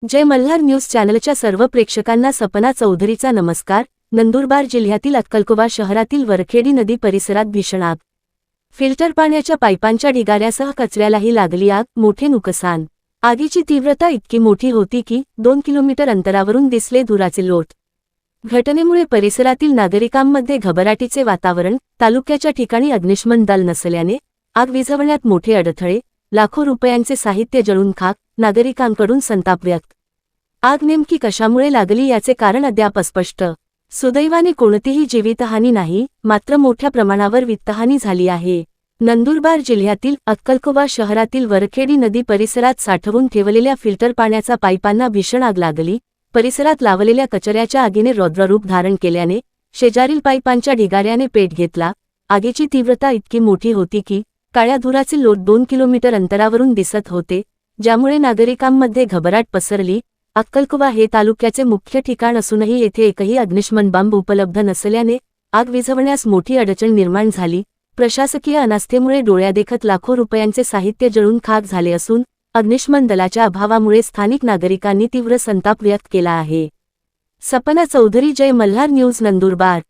जय Malhar news चॅनलच्या सर्व प्रेक्षकांना सपना चौधरीचा नमस्कार। नंदुरबार जिल्ह्यातील अक्कलकोवा शहरातील वरखेडी नदी परिसरात भीषण आग। फिल्टर पाण्याच्या पाईपांच्या ढिगाऱ्यासह कचऱ्यालाही लागली आग। मोठे नुकसान। आगीची तीव्रता इतकी मोठी होती की 2 किलोमीटर अंतरावरून दिसले धुराचे लोट। घटनेमुळे परिसरातील नागरिकांमध्ये घबराटीचे वातावरण। तालुक्याच्या ठिकाणी अग्निशमन दल नसल्याने आग विझवण्यात मोठे अडथळे। लाखो रुपयांचे साहित्य जळून खाक। नागरिकांकडून संताप व्यक्त। आग नेमकी कशामुळे लागली याचे कारण अद्याप अस्पष्ट। सुदैवाने कोणतीही जीवितहानी नाही, मात्र मोठ्या प्रमाणावर वित्तहानी झाली आहे। नंदुरबार जिल्ह्यातील अक्कलकोवा शहरातील वरखेडी नदी परिसरात साठवून ठेवलेल्या फिल्टर पाण्याचा पाईपांना भीषण आग लागली। परिसरात लावलेल्या कचऱ्याच्या आगीने रौद्ररूप धारण केल्याने शेजारील पाईपांच्या ढिगाऱ्याने पेट घेतला। आगीची तीव्रता इतकी मोठी होती की काळ्या धुराचे लोट 2 किलोमीटर अंतरावरून दिसत होते, ज्यामुळे नागरिकांमध्ये घबराट पसरली। अक्कलकोवा हे तालुक्याचे मुख्य ठिकाण असूनही येथे एकही अग्निशमन बंब उपलब्ध नसल्याने आग विझवण्यास मोठी अडचण निर्माण झाली। प्रशासकीय अनास्थेमुळे डोळ्यादेखत लाखो रुपयांचे साहित्य जळून खाक झाले असून अग्निशमन दलाच्या अभावामुळे स्थानिक नागरिकांनी तीव्र संताप व्यक्त केला आहे। सपना चौधरी, जय मल्हार न्यूज, नंदुरबार।